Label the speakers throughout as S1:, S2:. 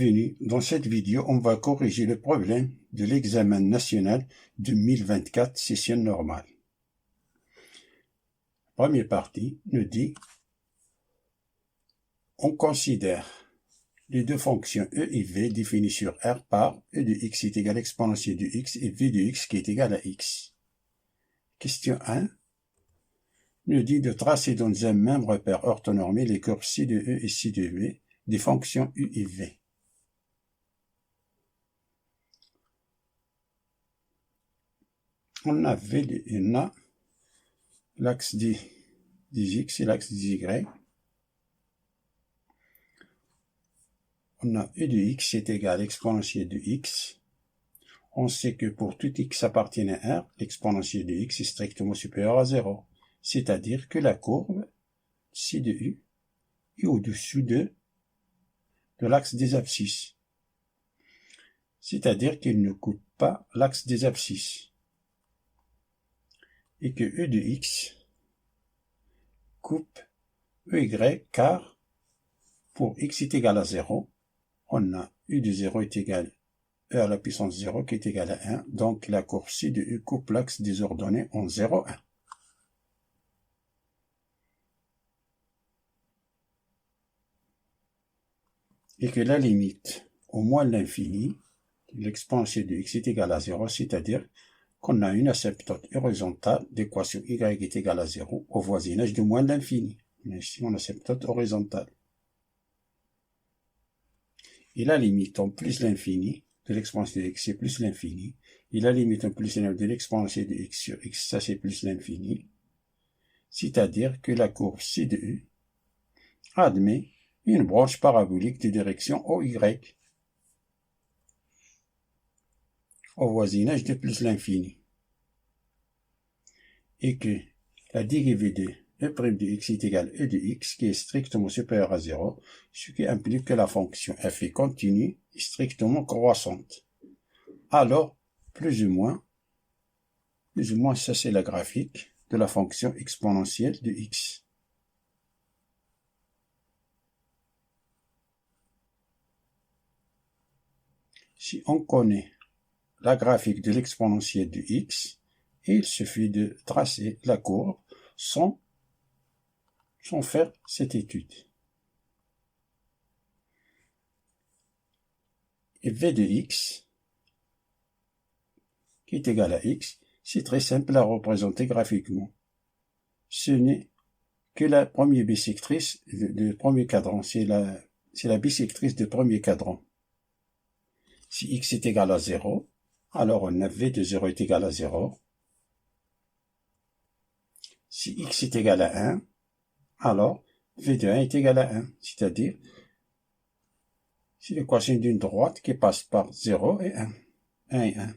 S1: Bienvenue, dans cette vidéo, on va corriger le problème de l'examen national 2024 session normale. Première partie nous dit, on considère les deux fonctions e et v définies sur R par e de x est égal à exponentielle de x et v de x qui est égal à x. Question 1 nous dit de tracer dans un même repère orthonormé les courbes ci de e et ci de v des fonctions u et v. On a l'axe des x et l'axe des y. On a e de x est égal à l'exponentielle de x. On sait que pour tout x appartient à R, l'exponentielle de x est strictement supérieure à 0. C'est-à-dire que la courbe ci de u est au-dessus de l'axe des abscisses. C'est-à-dire qu'il ne coupe pas l'axe des abscisses. Et que e de x coupe ey car pour x est égal à 0, on a u de 0 est égal à e à la puissance 0 qui est égal à 1, donc la courbe ci de u coupe l'axe des ordonnées en 0, 1. Et que la limite au moins l'infini, l'exponentielle de x est égal à 0, c'est-à-dire qu'on a une asymptote horizontale d'équation y est égal à 0 au voisinage de moins l'infini. Mais ici, on a asymptote horizontale. Et la limite en plus l'infini de l'exponentielle de x, c'est plus l'infini. Et la limite en plus de l'exponentielle de x sur x, ça c'est plus l'infini. C'est-à-dire que la courbe ci de u admet une branche parabolique de direction OY au voisinage de plus l'infini. Et que la dérivée de e' de x est égale à e de x qui est strictement supérieur à 0, ce qui implique que la fonction f est continue et strictement croissante. Alors, plus ou moins, ça c'est la graphique de la fonction exponentielle de x. Si on connaît la graphique de l'exponentielle de x, il suffit de tracer la courbe sans faire cette étude. Et v de x, qui est égal à x, c'est très simple à représenter graphiquement. Ce n'est que la première bisectrice de premier cadran, c'est la bisectrice de premier cadran. Si x est égal à 0, alors on a v de 0 est égal à 0. Si x est égal à 1, alors v de 1 est égal à 1, c'est-à-dire c'est l'équation d'une droite qui passe par 0 et 1. 1 et 1.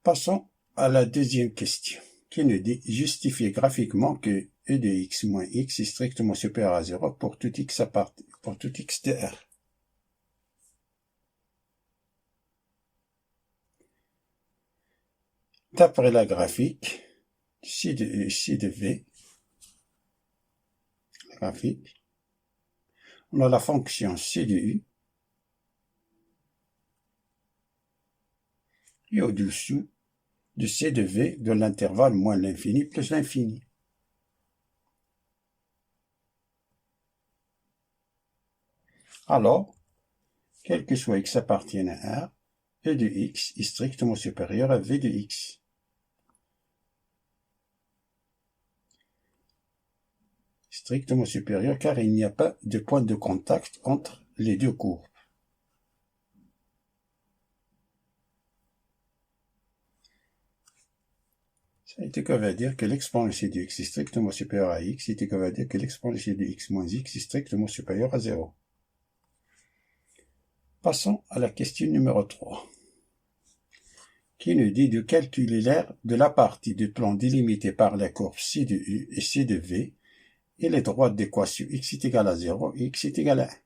S1: Passons à la deuxième question, qui nous dit justifier graphiquement que e de x moins x est strictement supérieur à 0 pour tout x de R. D'après la graphique ci de v, la graphique, on a la fonction c de u et au-dessous de c de v de l'intervalle moins l'infini plus l'infini. Alors, quel que soit x appartienne à R, e de x est strictement supérieur à v de x. Strictement supérieur car il n'y a pas de point de contact entre les deux courbes. Ça est qu'on va dire que l'exponentielle de x est strictement supérieur à x, c'est qu'on va dire que l'exponentielle de x moins x est strictement supérieur à 0. Passons à la question numéro 3, qui nous dit de calculer l'aire de la partie du plan délimitée par la courbe ci de u et ci de v, et les droites d'équation x est égal à 0 et x est égal à 1.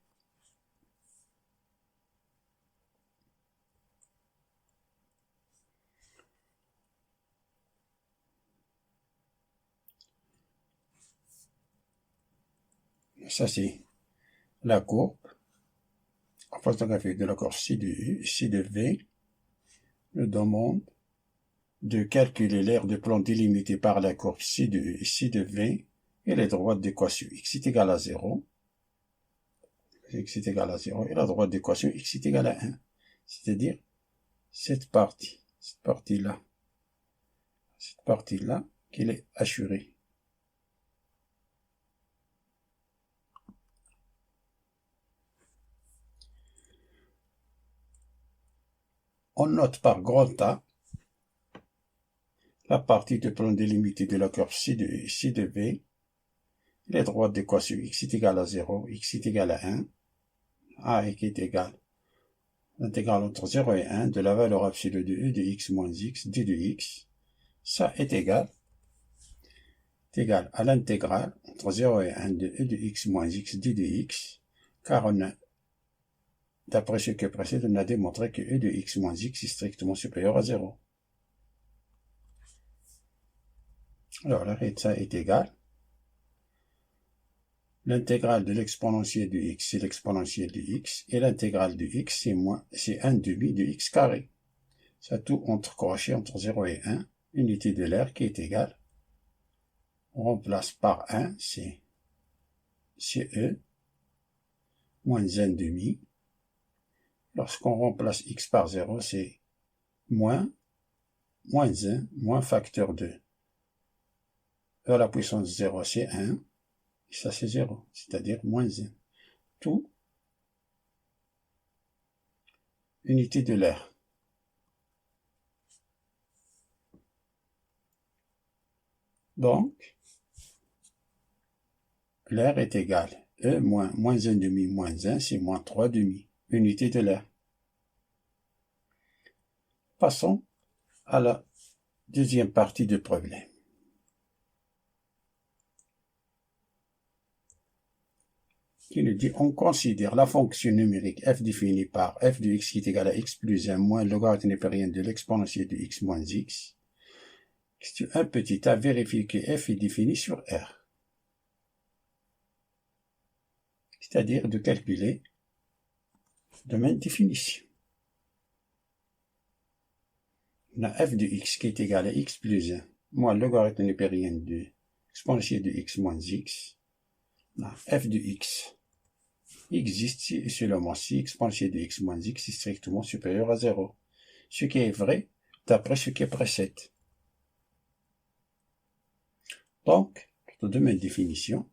S1: Ça c'est la courbe orthographique de la courbe ci de U. Ci de V nous demande de calculer l'aire de plan délimité par la courbe ci de U et ci de V et les droites d'équation x est égal à 0. X est égal à 0 et la droite d'équation x est égal à 1. C'est-à-dire cette partie-là qu'il est assurée. On note par grand A la partie de plan délimité de la courbe ci de U et ci de V, les droites d'équation x est égal à 0, x est égal à 1, a est égal l'intégrale entre 0 et 1 de la valeur absolue de e de x moins x d de x, ça est égal à l'intégrale entre 0 et 1 de e de x moins x d de x, car on a, d'après ce que précède, on a démontré que e de x moins x est strictement supérieur à 0. Alors la règle ça est égal. L'intégrale de l'exponentielle de x, c'est l'exponentielle de x, et l'intégrale de x, c'est 1 demi de x carré. Ça tout entre crochet entre 0 et 1, unité de l'aire qui est égale. On remplace par 1, c'est E, moins 1 demi. Lorsqu'on remplace x par 0, c'est moins 1, moins facteur de E à la puissance 0, c'est 1. Et ça, c'est 0, c'est-à-dire moins 1. Tout unité de l'aire. Donc, l'aire est égale. E moins 1 demi moins 1, c'est moins 3 demi. Unité de l'aire. Passons à la deuxième partie du problème. Qui nous dit, on considère la fonction numérique f définie par f de x qui est égal à x plus 1 moins le logarithme népérien de l'exponentielle de x moins x. Question 1 petit a vérifie que f est défini sur R. C'est-à-dire de calculer le domaine de définition. On a f de x qui est égal à x plus 1 moins le logarithme népérien de l'exponentielle de x moins x. On a f de x existe si et seulement si exponentielle de x moins x est strictement supérieur à 0. Ce qui est vrai d'après ce qui précède. Donc, notre domaine de définition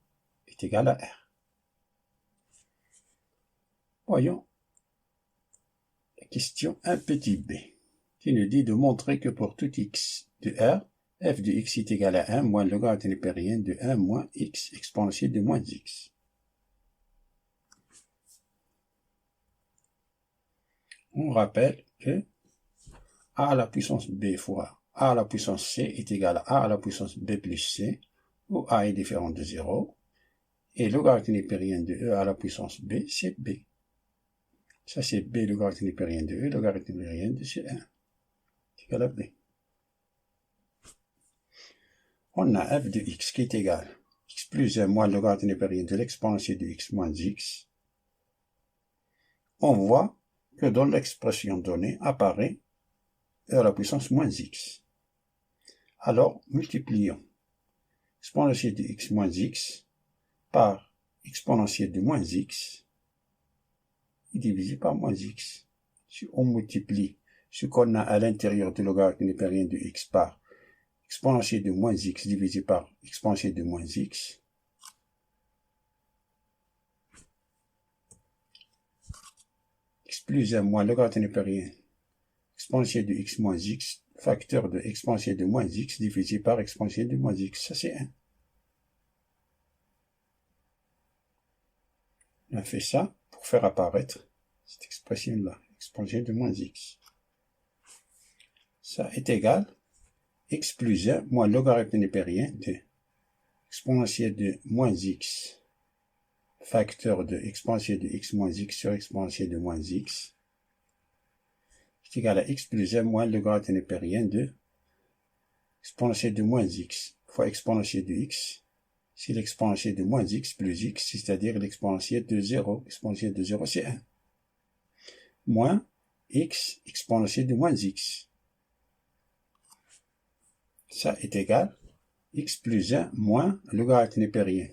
S1: est égal à R. Voyons la question 1 petit b, qui nous dit de montrer que pour tout x de R, f de x est égal à 1 moins le logarithme népérien de 1 moins x exponentielle de moins x. On rappelle que a à la puissance b fois a à la puissance c est égal à a à la puissance b plus c, où a est différent de 0, et le logarithme népérien de e à la puissance b, c'est b. Ça c'est b, le logarithme népérien de e, le logarithme népérien de c1, c'est égal à b. On a f de x qui est égal à x plus 1 moins le logarithme népérien de l'exponentielle de x moins x. On voit que dans l'expression donnée apparaît e à la puissance moins x. Alors, multiplions exponentielle de x moins x par exponentielle de moins x divisé par moins x. Si on multiplie ce qu'on a à l'intérieur du logarithme népérien de x par exponentielle de moins x divisé par exponentielle de moins x, x plus 1 moins logarithme népérien exponentielle de x moins x, facteur de exponentielle de moins x divisé par exponentielle de moins x, ça c'est 1. On a fait ça pour faire apparaître cette expression-là, exponentielle de moins x. Ça est égal à x plus 1 moins logarithme népérien de exponentielle de moins x, facteur de exponentielle de x moins x sur exponentielle de moins x, c'est égal à x plus 1 moins logarithme népérien de exponentielle de moins x fois exponentielle de x c'est l'exponentielle de moins x plus x, c'est-à-dire l'exponentielle de 0. L'exponentielle de 0, c'est 1. Moins x, exponentielle de moins x. Ça est égal x plus 1 moins logarithme népérien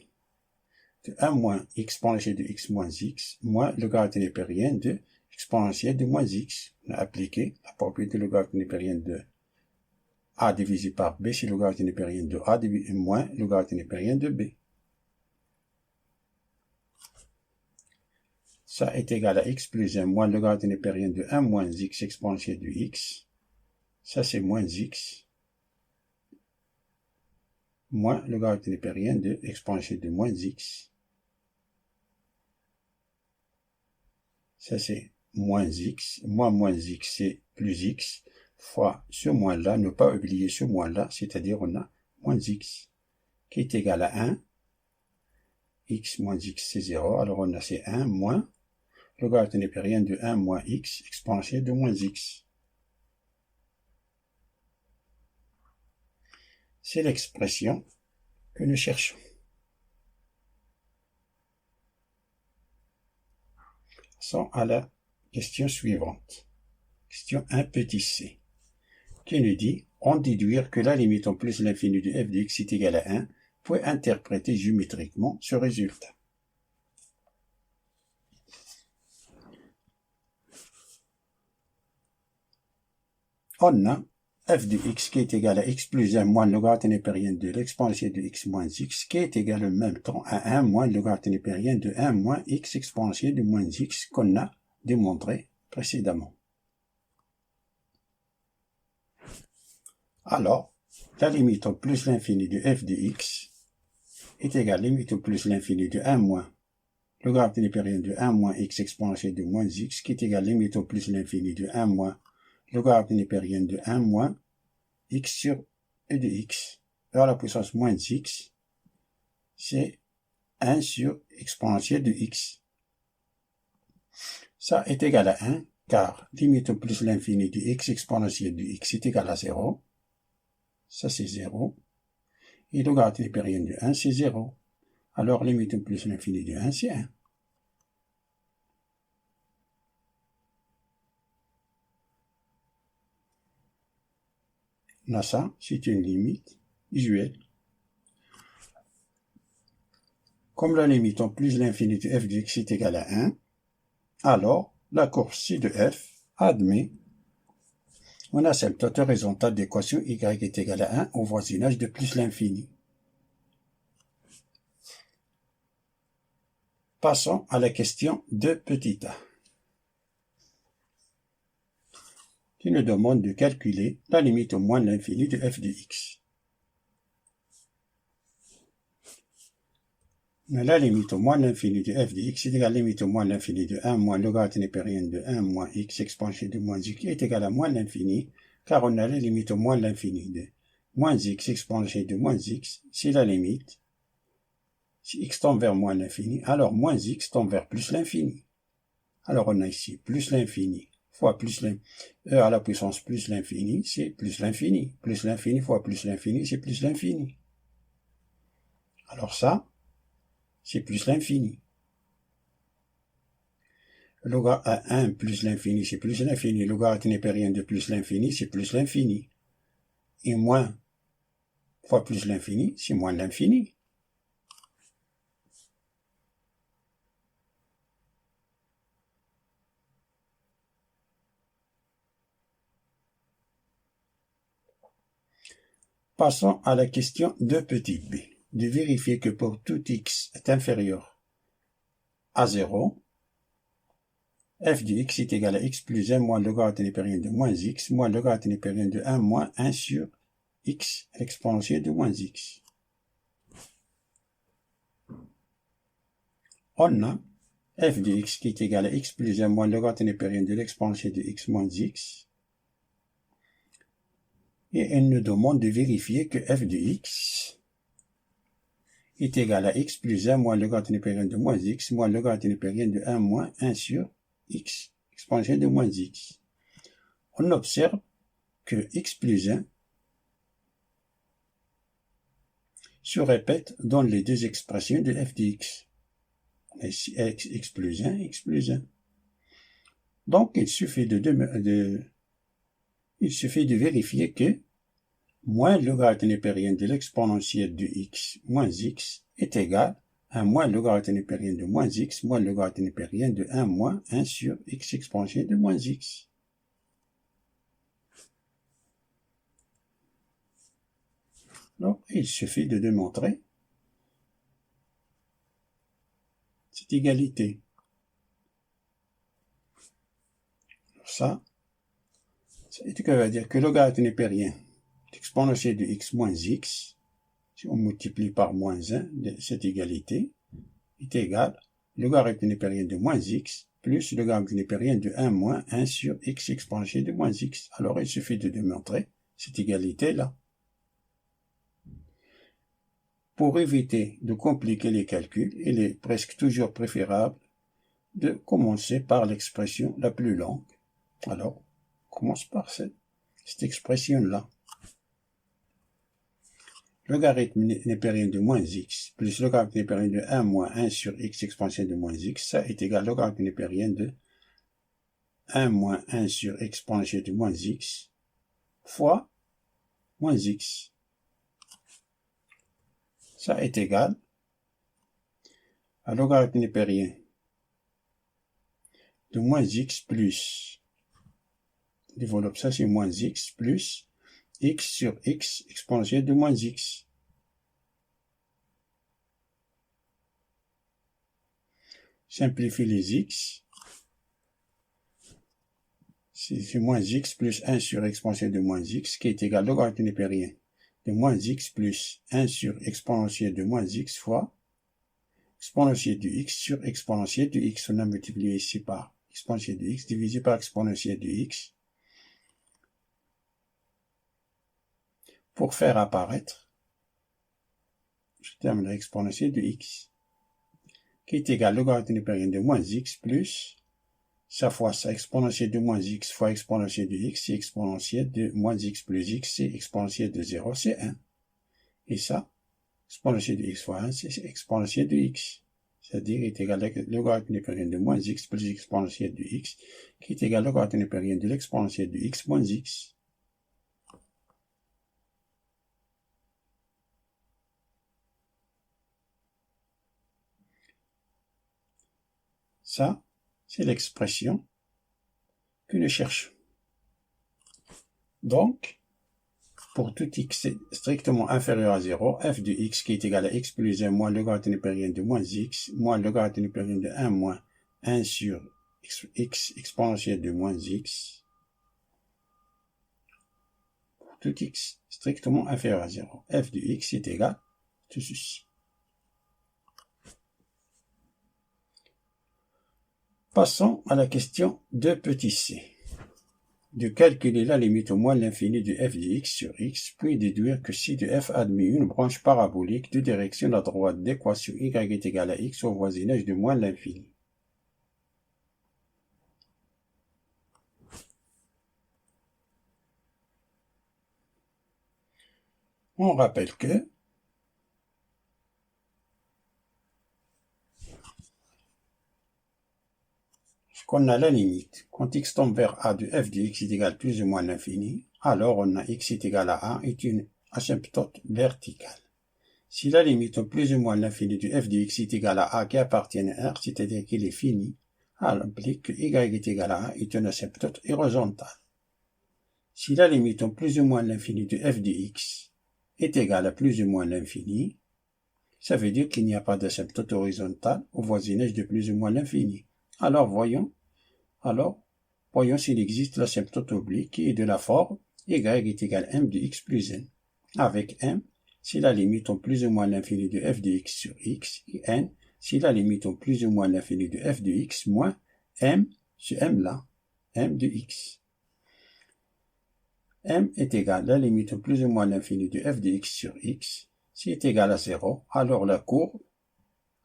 S1: de 1 moins exponentielle de x moins x moins logarithme népérien de exponentielle de moins x. On a appliqué la propriété de logarithme népérien de a divisé par b, c'est logarithme népérien de a moins logarithme népérien de b. Ça est égal à x plus 1 moins logarithme népérien de 1 moins x exponentielle de x. Ça, c'est moins x moins logarithme népérien de exponentielle de moins x. Ça, c'est moins x. Moins x, c'est plus x. Fois ce moins-là, ne pas oublier ce moins-là, c'est-à-dire on a moins x, qui est égal à 1. X moins x, c'est 0. Alors on a c'est 1 moins logarithme népérien de 1 moins x exponentielle de moins x. C'est l'expression que nous cherchons. Passons à la question suivante. Question 1 petit c. Qui nous dit, en déduire que la limite en plus l'infini de f de x est égale à 1, pour interpréter géométriquement ce résultat. On a f de x qui est égal à x plus 1 moins logarithme népérien de l'exponentielle de x moins x, qui est égal en même temps à 1 moins logarithme népérien de 1 moins x exponentielle de moins x qu'on a démontré précédemment. Alors, la limite au plus l'infini de f de x est égale à la limite au plus l'infini de 1 moins logarithme népérien de 1 moins x exponentielle de moins x, qui est égal à la limite au plus l'infini de 1 moins logarithme népérien de 1 moins x sur e de x. Alors la puissance moins x, c'est 1 sur exponentielle de x. Ça est égal à 1, car limite au plus l'infini de x exponentielle de x est égal à 0. Ça, c'est 0. Et logarithme népérien de 1, c'est 0. Alors, limite plus l'infini de 1, c'est 1. Là, ça, c'est une limite usuelle. Comme la limite en plus l'infini de f de x est égale à 1, alors, la courbe ci de f admet on asymptote horizontale d'équation y est égal à 1 au voisinage de plus l'infini. Passons à la question de petit a, qui nous demande de calculer la limite au moins l'infini de f de x. Mais la limite au moins l'infini de f de x est égale à la limite au moins l'infini de 1 moins logarithme népérien de 1 moins x exponentielle de moins x qui est égal à moins l'infini, car on a la limite au moins l'infini de moins x exponentielle de moins x, c'est la limite. Si x tend vers moins l'infini, alors moins x tend vers plus l'infini. Alors on a ici plus l'infini fois plus l'infini, e à la puissance plus l'infini, c'est plus l'infini. Plus l'infini fois plus l'infini, c'est plus l'infini. Alors ça, c'est plus l'infini. Logarithme à 1 plus l'infini, c'est plus l'infini. Logarithme népérien de plus l'infini, c'est plus l'infini. Et moins fois plus l'infini, c'est moins l'infini. Passons à la question de petit b. De vérifier que pour tout x est inférieur à 0, f de x est égal à x plus 1 moins logarithme népérien de moins x moins logarithme népérien de 1 moins 1 sur x exponentielle de moins x. On a f de x qui est égal à x plus 1 moins logarithme népérien de l'exponentielle de x moins x. Et elle nous demande de vérifier que f de x est égal à x plus 1 moins logarithme népérien de moins x moins logarithme népérien de 1 moins 1 sur x exponentielle de moins x. On observe que x plus 1, se répètent dans les deux expressions de f de x. X plus 1, x plus 1. Donc, il suffit de vérifier que moins le logarithme népérien de l'exponentielle de x moins x est égal à moins le logarithme népérien de moins x moins le logarithme népérien de 1 moins 1 sur x exponentielle de moins x. Donc, il suffit de démontrer cette égalité. Ça veut dire que le logarithme népérien d'exponentielle de x moins x, si on multiplie par moins 1, cette égalité est égale au logarithme népérien de moins x plus le logarithme népérien de 1 moins 1 sur x exponentielle de moins x. Alors, il suffit de démontrer cette égalité-là. Pour éviter de compliquer les calculs, il est presque toujours préférable de commencer par l'expression la plus longue. Alors, on commence par cette expression-là. Logarithme népérien de moins x plus logarithme népérien de 1 moins 1 sur x exponentielle de moins x, ça est égal au logarithme népérien de 1 moins 1 sur exponentielle de moins x fois moins x. Ça est égal à logarithme népérien de moins x plus, développe ça, c'est moins x plus x sur x exponentielle de moins x. Simplifie les x. C'est moins x plus 1 sur exponentielle de moins x qui est égal au logarithme népérien de moins x plus 1 sur exponentielle de moins x fois exponentielle de x sur exponentielle de x. On a multiplié ici par exponentielle de x divisé par exponentielle de x pour faire apparaître, je terminerai exponentielle de x qui est égal au logarithme népérien de moins x plus ça fois ça, exponentielle de moins x fois exponentielle de x, c'est exponentielle de moins x plus x, c'est exponentielle de 0, c'est 1. Et ça, exponentielle de x fois 1, c'est exponentielle de x. C'est-à-dire, est égal au logarithme népérien de moins x plus exponentielle de x, qui est égal au logarithme népérien de l'exponentielle de x moins x. Ça, c'est l'expression que nous cherchons. Donc, pour tout x strictement inférieur à 0, f de x qui est égal à x plus 1 moins le logarithme népérien de moins x moins le logarithme népérien de 1 moins 1 sur x exponentielle de moins x, pour tout x strictement inférieur à 0, f de x est égal à tout ceci. Passons à la question 2 petit c. De calculer la limite au moins l'infini de f de x sur x, puis déduire que si de f admet une branche parabolique de direction à droite d'équation y est égale à x au voisinage de moins l'infini. On rappelle que qu'on a la limite. Quand x tend vers a de f de x est égal plus ou moins l'infini, alors on a x est égal à 1 est une asymptote verticale. Si la limite au plus ou moins l'infini de f de x est égal à a qui appartient à R, c'est-à-dire qu'il est fini, elle implique que y est égal à 1 est une asymptote horizontale. Si la limite au plus ou moins l'infini de f de x est égale à plus ou moins l'infini, ça veut dire qu'il n'y a pas d'asymptote horizontale au voisinage de plus ou moins l'infini. Alors voyons s'il existe l'asymptote oblique qui est de la forme y est égal à m de x plus n. Avec m, c'est la limite au plus ou moins l'infini de f de x sur x, et n, c'est la limite au plus ou moins l'infini de f de x moins m, ce m là, m de x. M est égal à la limite au plus ou moins l'infini de f de x sur x. Si est égal à 0, alors la courbe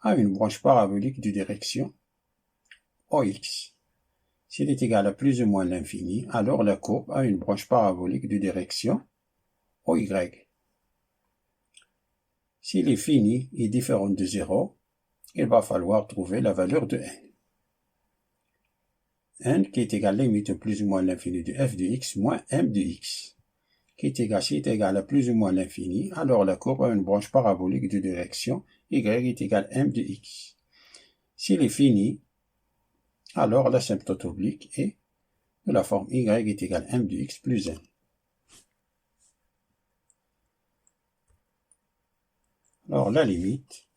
S1: a une branche parabolique de direction OX. S'il est égal à plus ou moins l'infini, alors la courbe a une branche parabolique de direction OY. S'il est fini et différent de 0, il va falloir trouver la valeur de n. n qui est égal à la limite plus ou moins l'infini de f de x moins m de x, qui est égal à plus ou moins l'infini, alors la courbe a une branche parabolique de direction y est égal à m de x. S'il est fini, alors l'asymptote oblique est de la forme y est égal à m de x plus n. Alors la limite,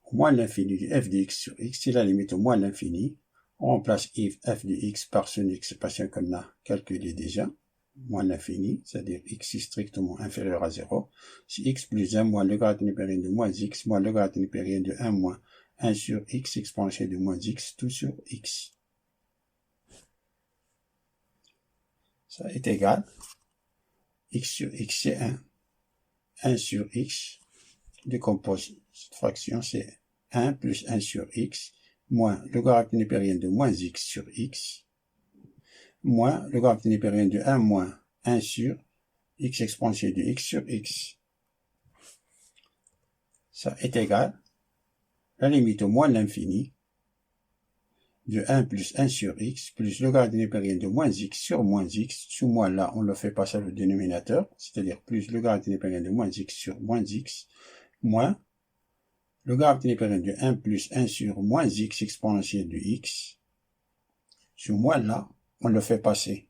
S1: au moins l'infini de f de x sur x, c'est la limite au moins l'infini. On remplace f de x par son expression qu'on a calculée déjà, moins l'infini, c'est-à-dire x est strictement inférieur à 0. C'est x plus 1 moins le grade népérien de moins x moins le grade népérien de 1 moins 1 sur x exponentielle de moins x, tout sur x. Ça est égal, x sur x c'est 1 sur x, décompose cette fraction, c'est 1 plus 1 sur x, moins le grade népérien de moins x sur x, moins le grade népérien de 1 moins 1 sur x exponentielle de x sur x. Ça est égal, la limite au moins l'infini, de 1 plus 1 sur x, plus le grade népérien de moins x sur moins x, sous moins là, on le fait passer au dénominateur, c'est-à-dire plus le grade népérien de moins x sur moins x, moins le grade népérien de 1 plus 1 sur moins x exponentielle de x, sous moins là, on le fait passer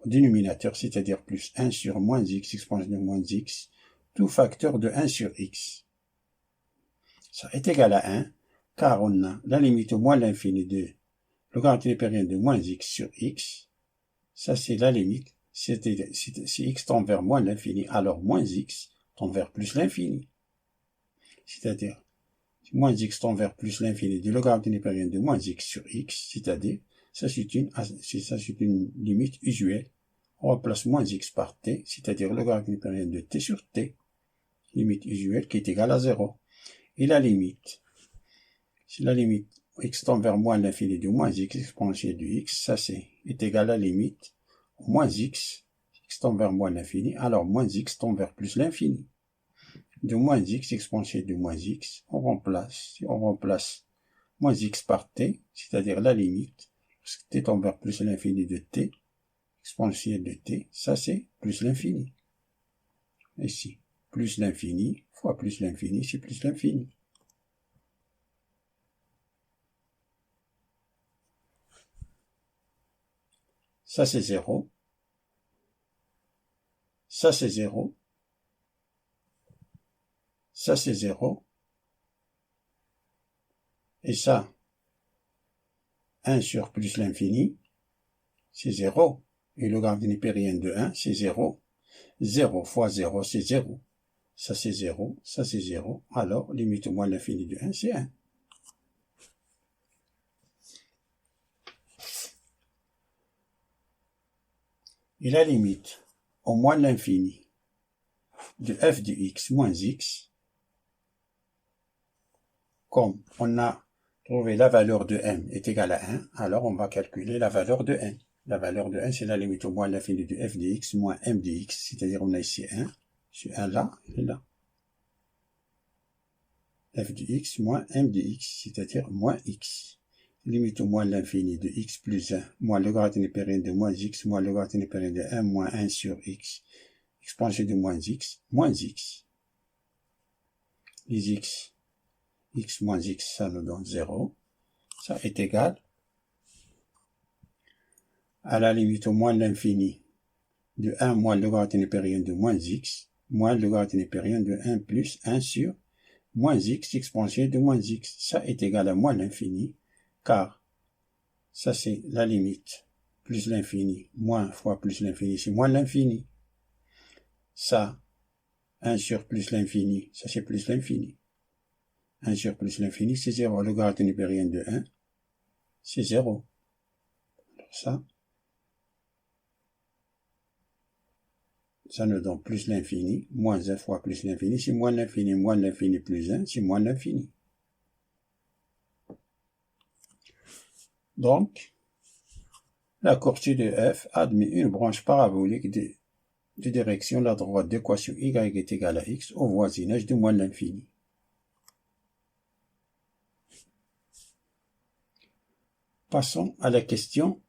S1: au dénominateur, c'est-à-dire plus 1 sur moins x exponentielle de moins x, tout facteur de 1 sur x. Ça est égal à 1, car on a la limite au moins l'infini de le grade népérien de moins x sur x, ça c'est la limite, si x tend vers moins l'infini, alors moins x tend vers plus l'infini. C'est-à-dire, si moins x tend vers plus l'infini de le grade népérien de moins x sur x, c'est-à-dire, ça c'est une limite usuelle. On remplace moins x par t, c'est-à-dire le grade népérien de t sur t, limite usuelle qui est égale à 0. Et la limite, c'est la limite x tend vers moins l'infini de moins x exponentielle de x, ça est égal à la limite moins x tend vers moins l'infini, alors moins x tend vers plus l'infini. De moins x exponentielle de moins x, on remplace moins x par t, c'est-à-dire la limite, parce que t tend vers plus l'infini de t, exponentielle de t, ça c'est plus l'infini. Ici, plus l'infini fois plus l'infini, c'est plus l'infini. Ça c'est 0. Ça c'est 0. Ça c'est 0. Et ça, 1 sur plus l'infini, c'est 0. Et le grade népérien de 1, c'est 0. 0 fois 0, c'est 0. Ça c'est 0. Ça c'est 0. Alors, limite au moins l'infini de 1, c'est 1. Et la limite au moins l'infini de f de x moins x, comme on a trouvé la valeur de m est égale à 1, alors on va calculer la valeur de n. La valeur de n, c'est la limite au moins l'infini de f de x moins m de x, c'est-à-dire on a ici 1, ce 1 là et là. f de x moins m de x, c'est-à-dire moins x. Limite au moins l'infini de x plus 1, moins le grade népérien de moins x, moins le grade népérien de 1, moins 1 sur x, exponentielle de moins x, Les x moins x, ça nous donne 0. Ça est égal à la limite au moins l'infini de 1 moins le grade népérien de moins x, moins le grade népérien de 1 plus 1 sur moins x exponentielle de moins x. Ça est égal à moins l'infini, car ça c'est la limite, plus l'infini, moins fois plus l'infini, c'est moins l'infini. Ça, 1 sur plus l'infini, ça c'est plus l'infini. 1 sur plus l'infini, c'est 0. Le grade népérien de 1, c'est 0. Alors ça nous donne plus l'infini, moins 1 fois plus l'infini, c'est moins l'infini plus 1, c'est moins l'infini. Donc, la courbe de f admet une branche parabolique de de direction la droite d'équation y est égal à x au voisinage de moins l'infini. Passons à la question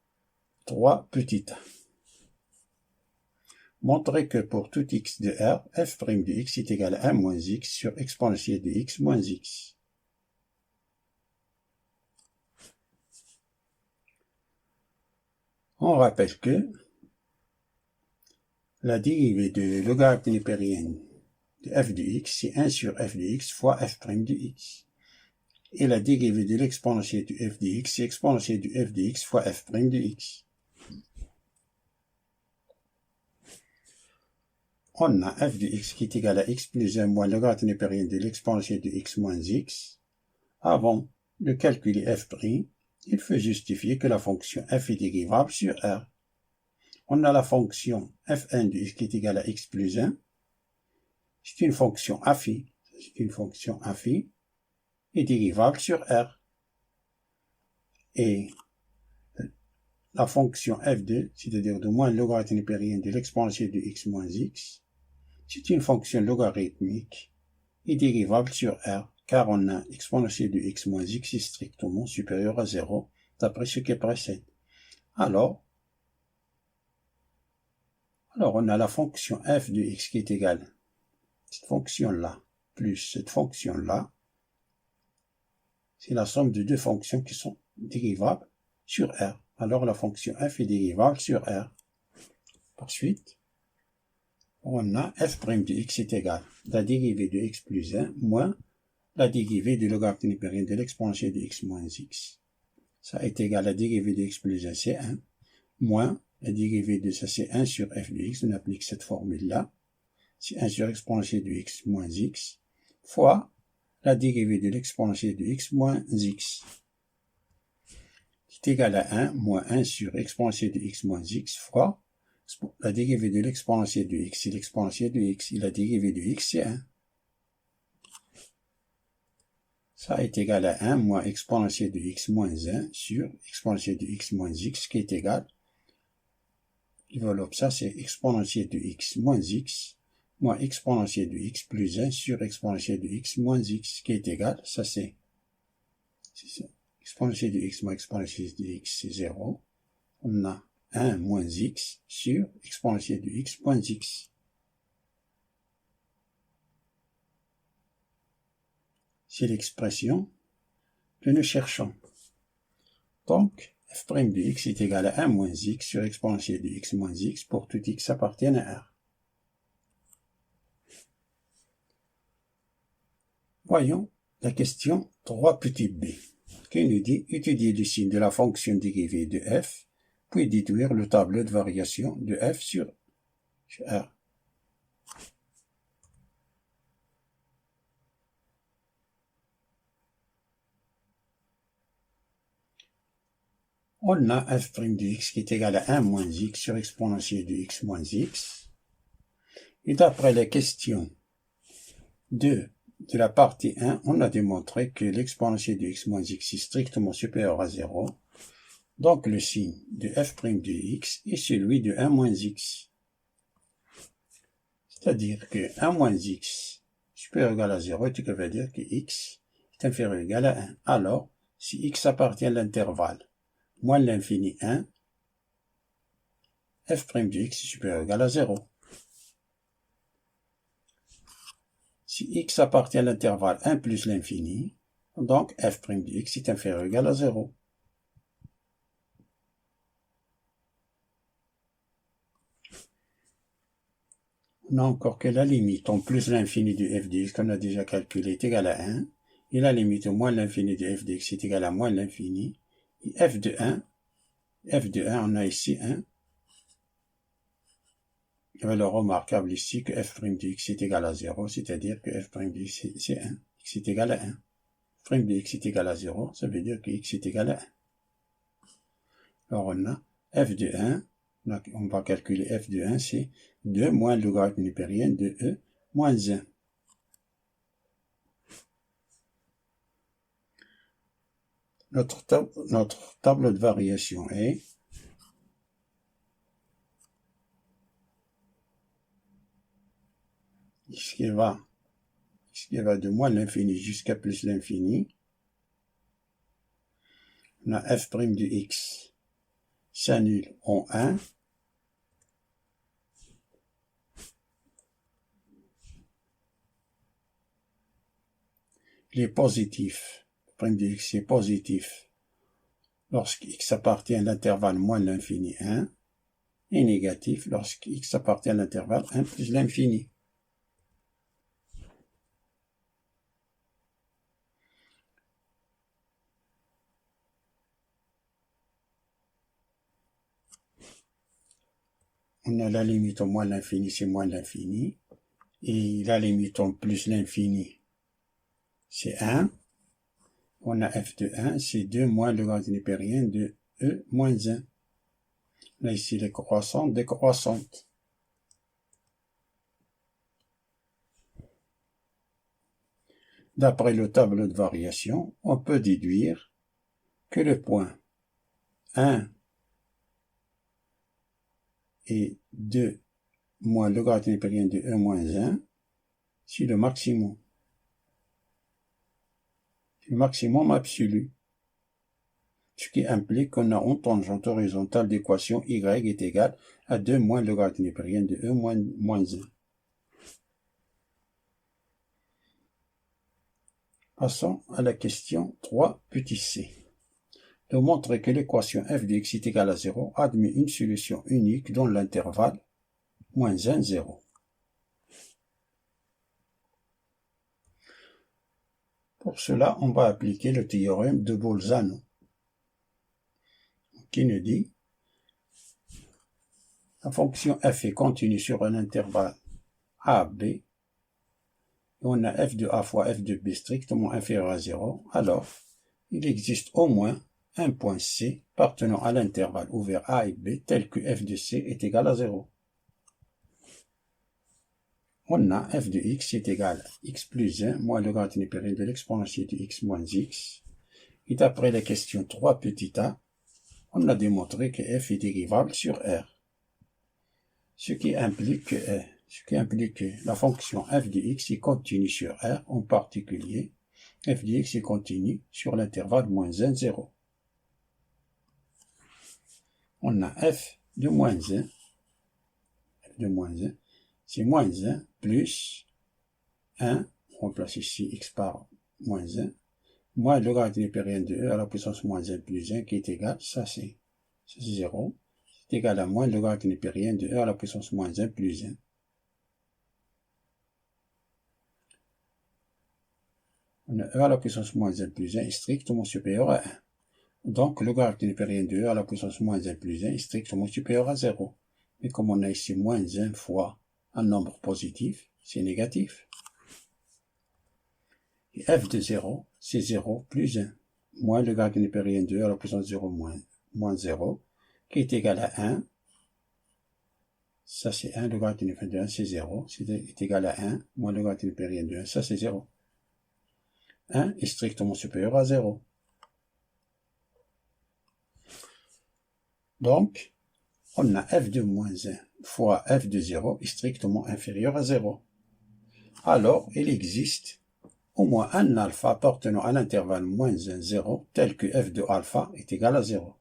S1: 3 petit a. Montrez que pour tout x de R, f' de x est égal à 1 moins x sur exponentielle de x moins x. On rappelle que la dérivée de logarithme népérienne de f de x, c'est 1 sur f de x fois f' de x. Et la dérivée de l'exponentielle du f de x, c'est exponentielle du f de x fois f' de x. On a f de x qui est égal à x plus 1 moins logarithme népérien de l'exponentielle de x moins x. Avant de calculer f', il faut justifier que la fonction f est dérivable sur R. On a la fonction fn de x qui est égale à x plus 1. C'est une fonction affine. C'est une fonction affine et dérivable sur R. Et la fonction f2, c'est-à-dire de moins le logarithme népérien de l'exponentielle de x moins x, c'est une fonction logarithmique et dérivable sur R, car on a exponentielle de x moins x est strictement supérieur à 0, d'après ce qui précède. Alors, on a la fonction f de x qui est égale à cette fonction-là, plus cette fonction-là. C'est la somme de deux fonctions qui sont dérivables sur R. Alors, la fonction f est dérivable sur R. Par suite, on a f' de x est égal à la dérivée de x plus 1 moins la dérivée du logarithme népérien de l'exponentielle de x moins x. Ça est égal à la dérivée de x plus 1, c'est 1, moins la dérivée de ça, c'est 1 sur f de x. On applique cette formule-là. C'est 1 sur exponentielle de x moins x, fois la dérivée de l'exponentielle de x moins x. C'est égal à 1 moins 1 sur exponentielle de x moins x, fois la dérivée de l'exponentielle de x, c'est l'exponentielle de x, et la dérivée de x, c'est 1. Ça est égal à 1 moins exponentielle de x moins 1 sur exponentielle de x moins x, qui est égal, l'enveloppe, ça c'est exponentielle de x moins x, moins exponentielle de x plus 1 sur exponentielle de x moins x, qui est égal, ça c'est exponentielle de x moins exponentielle de x, c'est 0. On a 1 moins x sur exponentielle de x moins x. C'est l'expression que nous cherchons. Donc, f' de x est égal à 1 moins x sur exponentielle de x moins x pour tout x appartiennent à R. Voyons la question 3 petit b, qui nous dit étudier le signe de la fonction dérivée de f, puis déduire le tableau de variation de f sur R. On a f' de x qui est égal à 1 moins x sur exponentielle de x moins x. Et d'après la question 2 de la partie 1, on a démontré que l'exponentielle de x moins x est strictement supérieur à 0. Donc le signe de f' de x est celui de 1 moins x. C'est-à-dire que 1 moins x supérieur ou égal à 0, ce qui veut dire que x est inférieur ou égal à 1. Alors, si x appartient à l'intervalle moins l'infini 1, f' de x est supérieur ou égal à 0. Si x appartient à l'intervalle 1 plus l'infini, donc f' de x est inférieur ou égal à 0. On a encore que la limite en plus l'infini de f de x qu'on a déjà calculé est égal à 1, et la limite au moins l'infini de f de x est égal à moins l'infini, et f de 1, on a ici 1. Il y avait le remarquable ici que f' de x est égal à 0, c'est-à-dire que f' de x c'est 1, x est égal à 1. F' de x est égal à 0, ça veut dire que x est égal à 1. Alors on a f de 1, on va calculer f de 1, c'est 2 moins le logarithme népérien de e moins 1. Notre tableau de variation est x qui va de moins l'infini jusqu'à plus l'infini. On a f' de x s'annule en 1. Il est positif, f' de x est positif lorsque x appartient à l'intervalle moins l'infini 1, et négatif lorsque x appartient à l'intervalle 1 plus l'infini. On a la limite au moins l'infini, c'est moins l'infini. Et la limite en plus l'infini, c'est 1. On a f de 1, c'est 2 moins le logarithme népérien de e moins 1. Là, ici, les croissantes décroissantes. D'après le tableau de variation, on peut déduire que le point 1 et 2 moins le logarithme népérien de e moins 1, c'est le maximum. Le maximum absolu. Ce qui implique qu'on a en tangente horizontale d'équation y est égal à 2 moins le logarithme népérien de e moins 1. Passons à la question 3 petit c. De montrer que l'équation f de x est égale à 0 admet une solution unique dans l'intervalle moins 1, 0. Pour cela, on va appliquer le théorème de Bolzano, qui nous dit la fonction f est continue sur un intervalle a, b, et on a f de a fois f de b strictement inférieur à 0, alors il existe au moins un point C appartenant à l'intervalle ouvert a et b tel que f de c est égal à 0. On a f de x est égal à x plus 1 moins le logarithme népérien de l'exponentielle de x moins x. Et d'après la question 3 petit a, on a démontré que f est dérivable sur R. Ce qui implique que la fonction f de x est continue sur R, en particulier f de x est continue sur l'intervalle moins 1, 0. On a f de moins 1, c'est moins 1 plus 1, on remplace ici x par moins 1, moins le logarithme népérien de e à la puissance moins 1 plus 1 qui est égal, ça c'est 0, c'est égal à moins le logarithme népérien de e à la puissance moins 1 plus 1. On a e à la puissance moins 1 plus 1 est strictement supérieur à 1. Donc, le logarithme népérien de e à la puissance moins 1 plus 1 est strictement supérieur à 0. Mais comme on a ici moins 1 fois un nombre positif, c'est négatif. Et f de 0, c'est 0 plus 1, moins le logarithme népérien de e à la puissance 0 moins 0, qui est égal à 1. Ça, c'est 1, le logarithme népérien de 1, c'est 0. C'est égal à 1, moins le logarithme népérien de 1, ça, c'est 0. 1 est strictement supérieur à 0. Donc, on a f de moins 1 fois f de 0 est strictement inférieur à 0. Alors, il existe au moins un alpha appartenant à l'intervalle moins 1, 0, tel que f de alpha est égal à 0.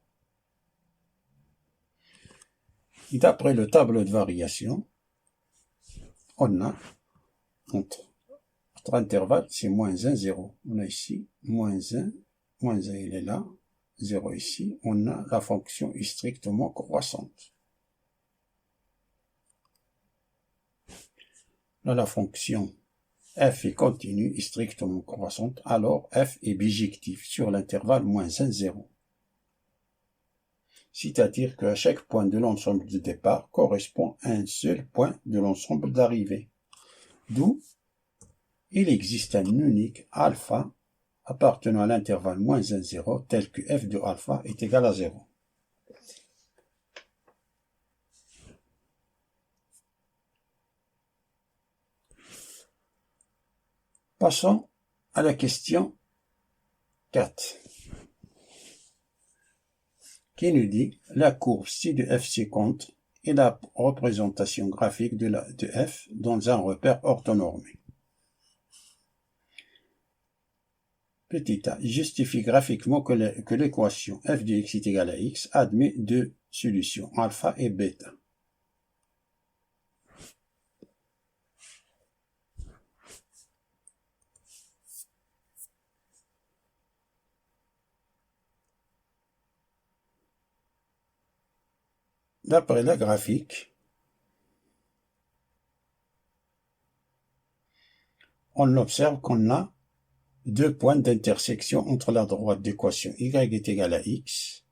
S1: Et d'après le tableau de variation, on a entre intervalles, c'est moins 1, 0. On a ici moins 1, il est là, 0 ici. On a la fonction est strictement croissante. Là, la fonction f est continue et strictement croissante, alors f est bijectif sur l'intervalle moins 1, 0. C'est-à-dire qu'à chaque point de l'ensemble de départ correspond à un seul point de l'ensemble d'arrivée. D'où il existe un unique alpha appartenant à l'intervalle moins 1, 0, tel que f de alpha est égal à 0. Passons à la question 4, qui nous dit la courbe ci de f séquente et la représentation graphique de f dans un repère orthonormé. Petit a, justifie graphiquement que l'équation f de x est égale à x admet deux solutions, alpha et bêta. D'après la graphique, on observe qu'on a deux points d'intersection entre la droite d'équation y est égal à x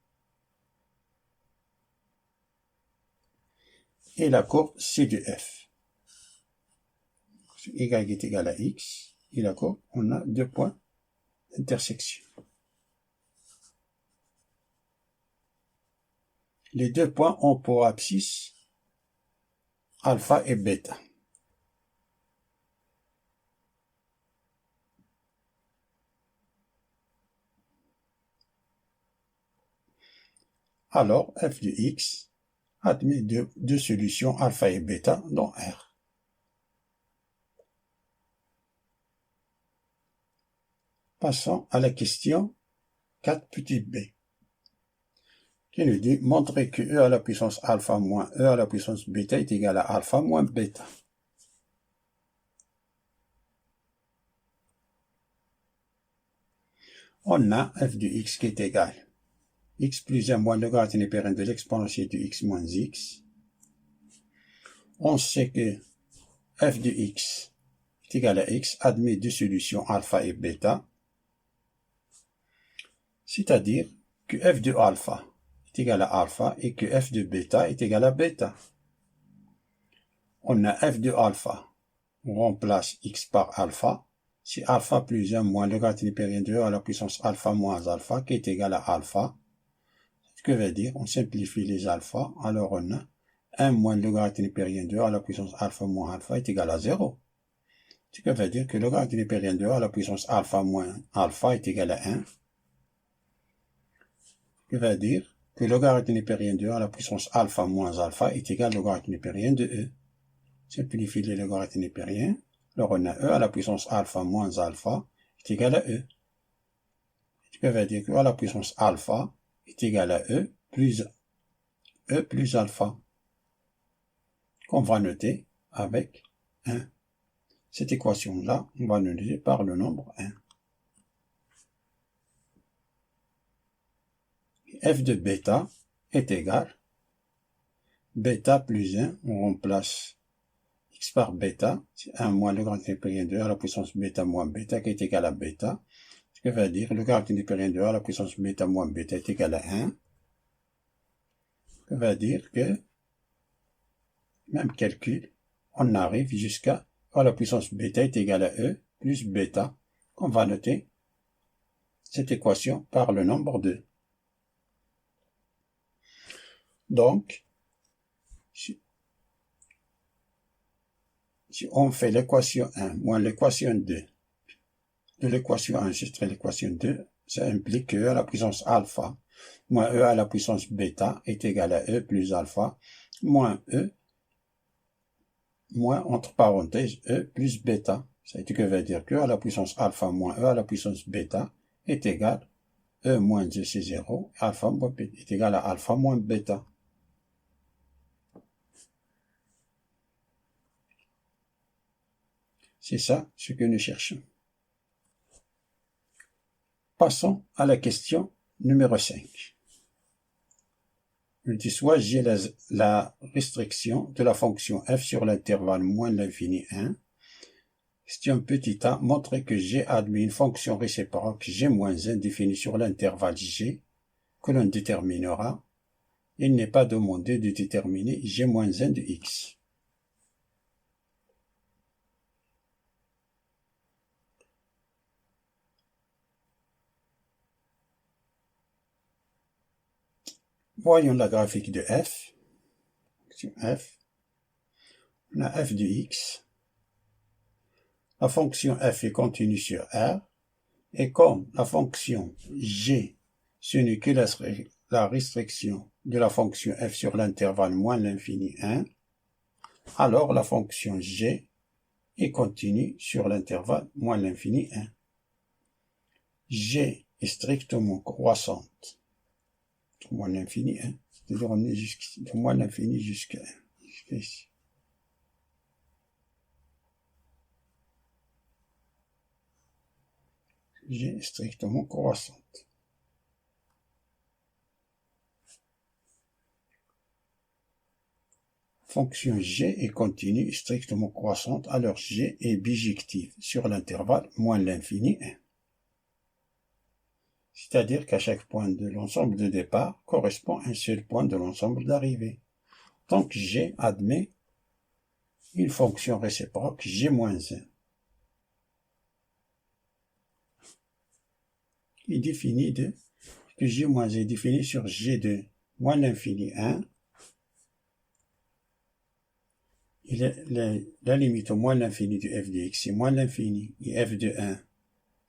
S1: et la courbe C de f. Y est égal à x et la courbe, on a deux points d'intersection. Les deux points ont pour abscisse alpha et bêta. Alors, f de x admet deux solutions alpha et bêta dans R. Passons à la question 4 petit b, qui nous dit montrer que e à la puissance alpha moins e à la puissance bêta est égal à alpha moins bêta. On a f de x qui est égal x plus 1 moins le grade népérien de l'exponentielle de x moins x. On sait que f de x est égal à x admet deux solutions alpha et bêta, c'est-à-dire que f de alpha est égal à alpha et que f de bêta est égal à bêta. On a f de alpha, on remplace x par alpha, c'est alpha plus 1 moins le grade népérien de e à la puissance alpha moins alpha qui est égal à alpha. Ce que veut dire, on simplifie les alphas, alors on a 1 moins le grade népérien de e à la puissance alpha moins alpha est égal à 0. Ce que veut dire que le grade népérien de e à la puissance alpha moins alpha est égal à 1. Ce que veut dire que le grade népérien de e à la puissance alpha moins alpha est égal au grade népérien de e. Simplifier les logarithmes népériens, alors on a e à la puissance alpha moins alpha est égal à e. Ce qui veut dire que e à la puissance alpha est égal à e plus alpha, qu'on va noter avec 1. Cette équation-là, on va le noter par le nombre 1. F de bêta est égal bêta plus 1, on remplace x par bêta, c'est 1 moins le grade népérien de e à la puissance bêta moins bêta qui est égal à bêta. Ce qui veut dire le grade népérien de e à la puissance bêta moins bêta est égal à 1. Ce qui veut dire que, même calcul, on arrive jusqu'à e à la puissance bêta est égal à e plus bêta, qu'on va noter cette équation par le nombre 2. Donc, si on fait l'équation 1 moins l'équation 2, de l'équation 1 jusqu'à l'équation 2, ça implique que e à la puissance alpha moins e à la puissance bêta est égal à e plus alpha moins e moins entre parenthèses e plus bêta. Ça veut dire que e à la puissance alpha moins e à la puissance bêta est égal e moins 2 c'est 0, alpha moins bêta est égal à alpha moins bêta. C'est ça ce que nous cherchons. Passons à la question numéro 5. Il dit soit j'ai la restriction de la fonction f sur l'intervalle moins l'infini 1. Question petit a, montrer que g admet une fonction réciproque g moins 1 définie sur l'intervalle g que l'on déterminera. Il n'est pas demandé de déterminer g moins 1 de x. Voyons la graphique de f. On a f de x. La fonction f est continue sur R. Et comme la fonction g, ce n'est que la restriction de la fonction f sur l'intervalle moins l'infini 1, alors la fonction g est continue sur l'intervalle moins l'infini 1. G est strictement croissante de moins l'infini 1, c'est-à-dire on est de moins l'infini jusqu'à 1, jusqu'à ici. G est strictement croissante. Fonction g est continue strictement croissante, alors g est bijective sur l'intervalle moins l'infini 1. C'est-à-dire qu'à chaque point de l'ensemble de départ correspond à un seul point de l'ensemble d'arrivée. Donc g admet une fonction réciproque g-1 qui est définie que g-1 est défini sur g de moins l'infini 1. La limite au moins l'infini de f de x, c'est moins l'infini et f de 1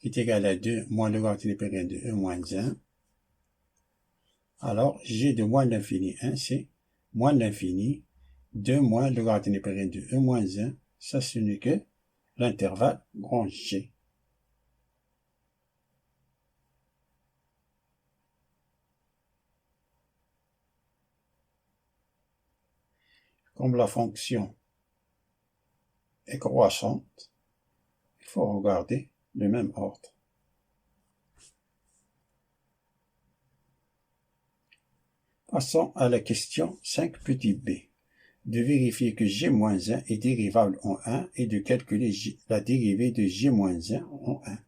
S1: qui est égal à 2 moins le grand hypérien de e moins 1. Alors, g de moins l'infini 1, c'est moins l'infini 2 moins le grand hypérien de e moins 1. Ça, ce n'est que l'intervalle grand G. Comme la fonction est croissante, il faut regarder le même ordre. Passons à la question 5 petit b, de vérifier que g-1 est dérivable en 1 et de calculer la dérivée de g-1 en 1.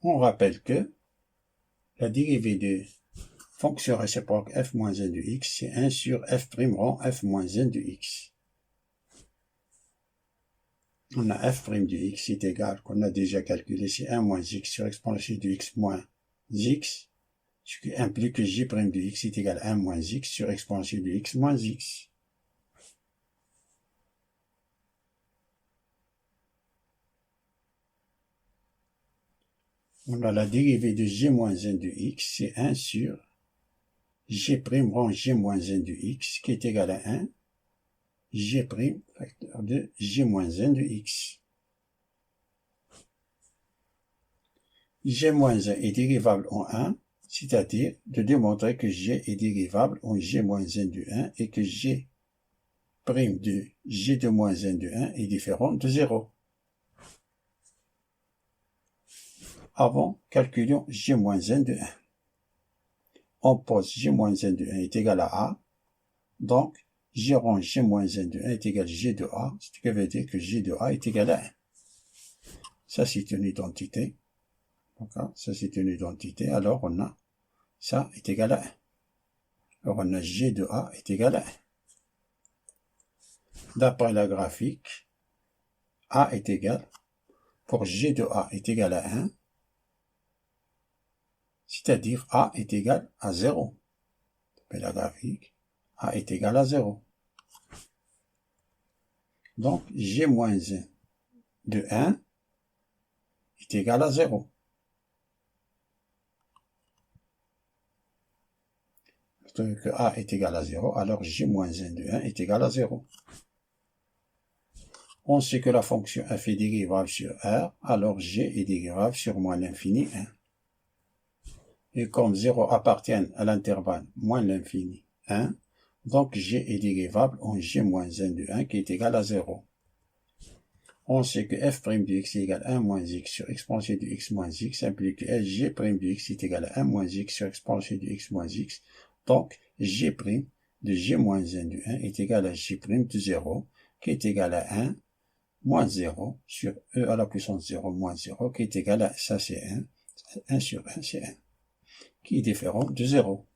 S1: On rappelle que la dérivée de fonction réciproque f-1 de x, c'est 1 sur f' rang f-1 de x. On a f' de x est égal, qu'on a déjà calculé, c'est 1 moins x sur exponentielle de x moins x, ce qui implique que g' de x est égal à 1 moins x sur exponentielle de x moins x. On a la dérivée de g-1 de x, c'est 1 sur g' rang g-1 de x, qui est égal à 1, g' facteur de g-1 de x. g-1 est dérivable en 1, c'est-à-dire de démontrer que g est dérivable en g-1 de 1 et que g' de g de moins 1 de 1 est différent de 0. Avant, calculons g-1 de 1. On pose g-1 de 1 est égal à a, donc g rang g-1 de 1 est égal à g de a, ce qui veut dire que g de a est égal à 1. Ça, c'est une identité. D'accord? Ça, c'est une identité. Alors, on a ça est égal à 1. Alors, on a g de a est égal à 1. D'après la graphique, a est égal, pour g de a est égal à 1, c'est-à-dire a est égal à 0. D'après la graphique, a est égal à 0. Donc, g-1 de 1 est égal à 0. Que a est égal à 0, alors g-1 de 1 est égal à 0. On sait que la fonction f est dérivable sur R, alors g est dérivable sur moins l'infini 1. Et comme 0 appartient à l'intervalle moins l'infini 1, donc g est dérivable en g-1 de 1 qui est égal à 0. On sait que f' de x est égal à 1 moins x sur exponentielle de x moins x implique que g' de x est égal à 1 moins x sur exponentielle de x moins x. Donc, g' de g-1 de 1 est égal à g' de 0, qui est égal à 1 moins 0 sur e à la puissance 0 moins 0, qui est égal à, ça c'est 1, 1 sur 1 c'est 1, qui est différent de 0.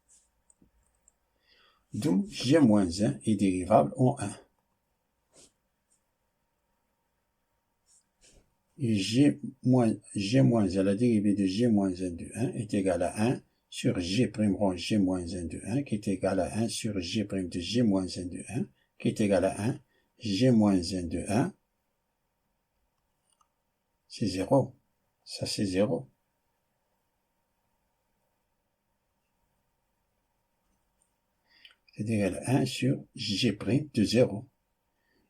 S1: D'où g-1 est dérivable en 1. Et g- la dérivée de g-1 de 1 est égale à 1 sur g' rang g-1 de 1, qui est égal à 1 sur g' de g-1 de 1, qui est égal à 1, g-1 de 1, c'est 0. Ça, c'est 0. C'est égal à 1 sur J' de 0.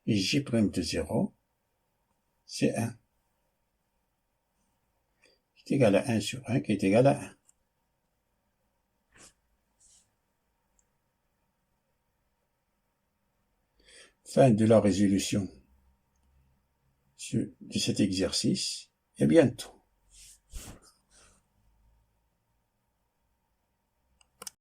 S1: Et J' de 0, c'est 1. Qui est égal à 1 sur 1, qui est égal à 1. Fin de la résolution de cet exercice, et à bientôt.